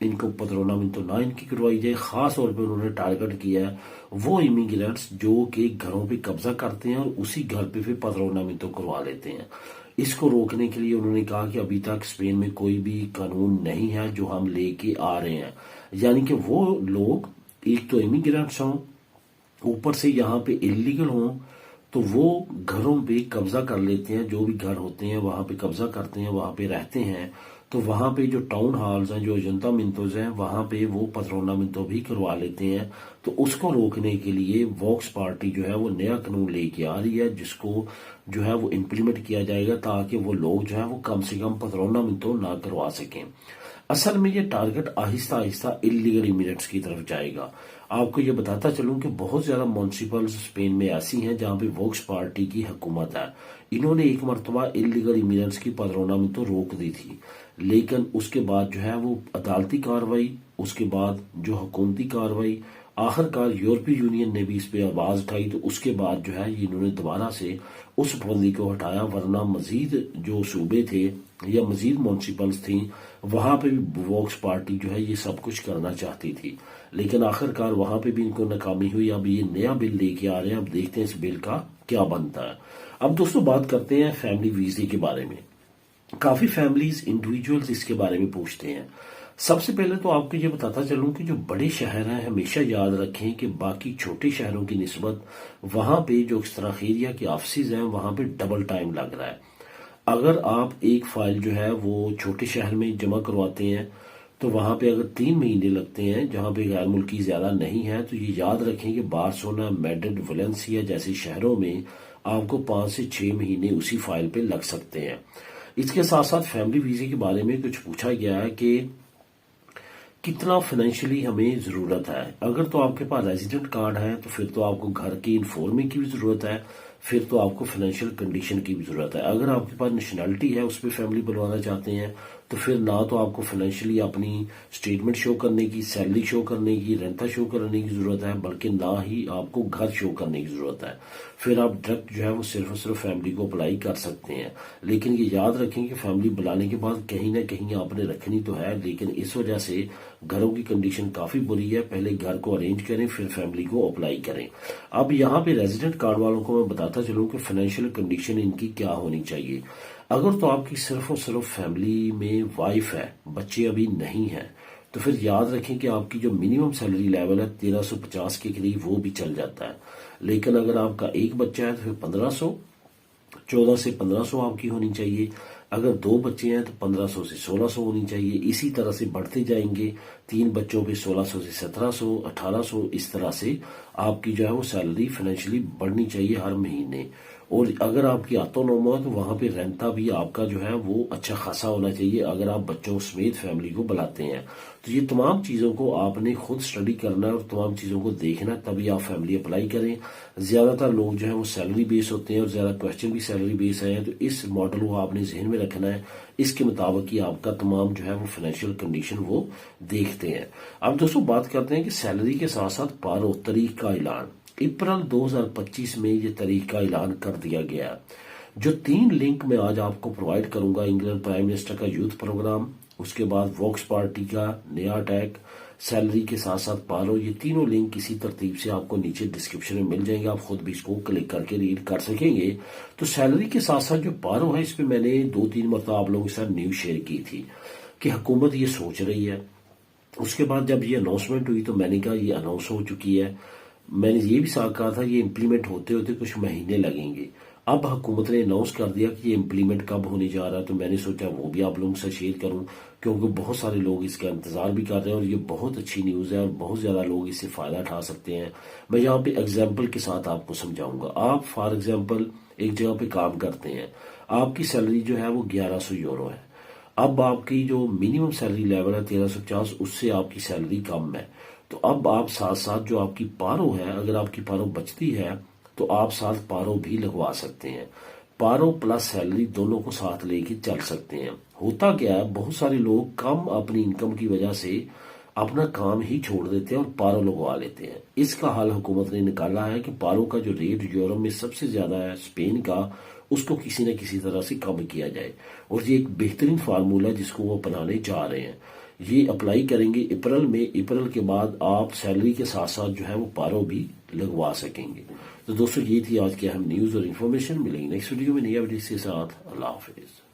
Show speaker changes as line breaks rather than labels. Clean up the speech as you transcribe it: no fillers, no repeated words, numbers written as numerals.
ان کو پترونامنتو نہ ان کی کروائی جائے. خاص طور پہ انہوں نے ٹارگٹ کیا ہے وہ امیگرینٹس جو کہ گھروں پہ قبضہ کرتے ہیں اور اسی گھر پہ پھر پترونامنتو کروا لیتے ہیں. اس کو روکنے کے لیے انہوں نے کہا کہ ابھی تک اسپین میں کوئی بھی قانون نہیں ہے جو ہم لے کے آ رہے ہیں، یعنی کہ وہ لوگ ایک تو امیگرینٹس ہوں، اوپر سے یہاں پہ انلیگل ہوں، تو وہ گھروں پہ قبضہ کر لیتے ہیں. جو بھی گھر ہوتے ہیں وہاں پہ قبضہ کرتے ہیں، وہاں پہ رہتے ہیں. تو وہاں پہ جو ٹاؤن ہالز ہیں، جو اجنتامنتوز ہیں، وہاں پہ وہ پترونامنتو بھی کروا لیتے ہیں. تو اس کو روکنے کے لیے ووکس پارٹی جو ہے وہ نیا قانون لے کے آ رہی ہے، جس کو جو ہے وہ امپلیمنٹ کیا جائے گا تاکہ وہ لوگ جو ہے وہ کم سے کم پترونامنتو نہ کروا سکیں. اصل میں یہ ٹارگٹ آہستہ آہستہ اللیگل امیگرینٹس کی طرف جائے گا. آپ کو یہ بتاتا چلوں کہ بہت زیادہ میونسپلز اسپین میں ایسی ہیں جہاں پہ ووکس پارٹی کی حکومت ہے. انہوں نے ایک مرتبہ اللیگل امیگرینٹس کی پترونامنتو روک دی تھی، لیکن اس کے بعد جو ہے وہ عدالتی کاروائی، اس کے بعد جو حکومتی کاروائی، آخر کار یورپی یونین نے بھی اس پہ آواز اٹھائی. تو اس کے بعد جو ہے انہوں نے دوبارہ سے اس پابندی کو ہٹایا، ورنہ مزید جو صوبے تھے یا مزید میونسپلز تھیں وہاں پہ بھی ووکس پارٹی جو ہے یہ سب کچھ کرنا چاہتی تھی، لیکن آخر کار وہاں پہ بھی ان کو ناکامی ہوئی. اب یہ نیا بل لے کے آ رہے ہیں، اب دیکھتے ہیں اس بل کا کیا بنتا ہے. اب دوستوں بات کرتے ہیں فیملی ویزے کے بارے میں. کافی فیملیز انڈیویجولز اس کے بارے میں پوچھتے ہیں. سب سے پہلے تو آپ کو یہ بتاتا چلوں کہ جو بڑے شہر ہیں ہمیشہ یاد رکھیں کہ باقی چھوٹے شہروں کی نسبت وہاں پہ جو ایکستراخیریا کے آفسز ہیں وہاں پہ ڈبل ٹائم لگ رہا ہے. اگر آپ ایک فائل جو ہے وہ چھوٹے شہر میں جمع کرواتے ہیں تو وہاں پہ اگر 3 مہینے لگتے ہیں جہاں پہ غیر ملکی زیادہ نہیں ہے، تو یہ یاد رکھیں کہ بارسلونا، میڈرڈ، ویلنسیا جیسے شہروں میں آپ کو 5 سے 6 مہینے اسی فائل پہ لگ سکتے ہیں. اس کے ساتھ ساتھ فیملی ویزے کے بارے میں کچھ پوچھا گیا ہے کہ کتنا فائنینشلی ہمیں ضرورت ہے. اگر تو آپ کے پاس ریزیڈنٹ کارڈ ہے تو پھر تو آپ کو گھر کی انفارمنگ کی بھی ضرورت ہے، پھر تو آپ کو فائنینشیل کنڈیشن کی بھی ضرورت ہے. اگر آپ کے پاس نیشنلٹی ہے اس پہ فیملی بنوانا چاہتے ہیں تو پھر نہ تو آپ کو فائنینشلی اپنی اسٹیٹمنٹ شو کرنے کی، سیلری شو کرنے کی، رینتا شو کرنے کی ضرورت ہے، بلکہ نہ ہی آپ کو گھر شو کرنے کی ضرورت ہے. پھر آپ ڈائریکٹ جو ہے وہ صرف اور صرف فیملی کو اپلائی کر سکتے ہیں. لیکن یہ یاد رکھیں کہ فیملی بلانے کے بعد کہیں نہ کہیں آپ نے رکھنی تو ہے، لیکن اس وجہ سے گھروں کی کنڈیشن کافی بری ہے. پہلے گھر کو ارینج کریں پھر فیملی کو اپلائی کریں. اب یہاں پہ ریزیڈنٹ کارڈ والوں کو میں بتاتا چلوں کہ فائنینشیل کنڈیشن ان کی کیا ہونی چاہیے. اگر تو آپ کی صرف اور صرف فیملی میں وائف ہے، بچے ابھی نہیں ہیں، تو پھر یاد رکھیں کہ آپ کی جو منیمم سیلری لیول ہے 1350 کے قریب وہ بھی چل جاتا ہے. لیکن اگر آپ کا ایک بچہ ہے تو پھر 1500، 14 سے 1500 آپ کی ہونی چاہیے. اگر 2 بچے ہیں تو 1500 سے 1600 ہونی چاہیے. اسی طرح سے بڑھتے جائیں گے، 3 بچوں پہ 1600 سے 1700، 1800، اس طرح سے آپ کی جو ہے وہ سیلری فائنینشلی بڑھنی چاہیے ہر مہینے. اور اگر آپ کی آٹونومو ہے تو وہاں پہ رینتا بھی آپ کا جو ہے وہ اچھا خاصا ہونا چاہیے اگر آپ بچوں سمیت فیملی کو بلاتے ہیں. تو یہ تمام چیزوں کو آپ نے خود سٹڈی کرنا ہے اور تمام چیزوں کو دیکھنا ہے، تبھی آپ فیملی اپلائی کریں. زیادہ تر لوگ جو ہے وہ سیلری بیس ہوتے ہیں اور زیادہ کوشچن بھی سیلری بیس آئے ہیں، تو اس ماڈل کو آپ نے ذہن میں رکھنا ہے. اس کے مطابق ہی آپ کا تمام جو ہے وہ فائنینشیل کنڈیشن وہ دیکھتے ہیں. اب دوستوں بات کرتے ہیں کہ سیلری کے ساتھ ساتھ پارو تاریخ کا اعلان. اپریل 2025 میں یہ تاریخ کا اعلان کر دیا گیا. جو 3 لنک میں آج آپ کو پرووائڈ کروں گا، انگلینڈ پرائم منسٹر کا یوتھ پروگرام، اس کے بعد ووکس پارٹی کا نیا اٹیک، سیلری کے ساتھ ساتھ پارو، یہ تینوں لنک اسی ترتیب سے آپ کو نیچے ڈسکرپشن میں مل جائیں گے. آپ خود بھی اس کو کلک کر کے ریڈ کر سکیں گے. تو سیلری کے ساتھ ساتھ جو پارو ہے، اس پہ میں نے 2-3 مرتبہ آپ لوگوں کے ساتھ نیوز شیئر کی تھی کہ حکومت یہ سوچ رہی ہے. اس کے بعد جب یہ اناؤنسمنٹ ہوئی تو میں نے کہا یہ اناؤنس ہو چکی ہے. میں نے یہ بھی ساتھ کہا تھا یہ امپلیمنٹ ہوتے ہوتے کچھ مہینے لگیں گے. اب حکومت نے اناؤنس کر دیا کہ یہ امپلیمنٹ کب ہونے جا رہا ہے، تو میں نے سوچا وہ بھی آپ لوگوں سے شیئر کروں، کیونکہ بہت سارے لوگ اس کا انتظار بھی کر رہے ہیں اور یہ بہت اچھی نیوز ہے اور بہت زیادہ لوگ اس سے فائدہ اٹھا سکتے ہیں. میں یہاں پہ ایگزامپل کے ساتھ آپ کو سمجھاؤں گا. آپ فار ایگزامپل ایک جگہ پہ کام کرتے ہیں، آپ کی سیلری جو ہے وہ 1100 یورو ہے. اب آپ کی جو منیمم سیلری لیول ہے 1350، اس سے آپ کی سیلری کم ہے. تو اب آپ ساتھ ساتھ جو آپ کی پارو ہے، اگر آپ کی پارو بچتی ہے تو آپ ساتھ پارو بھی لگوا سکتے ہیں. پارو پلس سیلری دونوں کو ساتھ لے کے چل سکتے ہیں. ہوتا کیا ہے، بہت سارے لوگ کم اپنی انکم کی وجہ سے اپنا کام ہی چھوڑ دیتے ہیں اور پارو لگوا لیتے ہیں. اس کا حل حکومت نے نکالا ہے کہ پارو کا جو ریٹ یورپ میں سب سے زیادہ ہے اسپین کا، اس کو کسی نہ کسی طرح سے کم کیا جائے. اور یہ ایک بہترین فارمولہ جس کو وہ اپنانے جا رہے ہیں. یہ اپلائی کریں گے اپریل میں، اپریل کے بعد آپ سیلری کے ساتھ ساتھ جو ہے وہ پارو بھی لگوا سکیں گے۔ تو دوستو یہ تھی آج کی اہم نیوز اور انفارمیشن، ملیں گے نیکسٹ ویڈیو میں نئی اپڈیٹ کے ساتھ۔ اللہ حافظ۔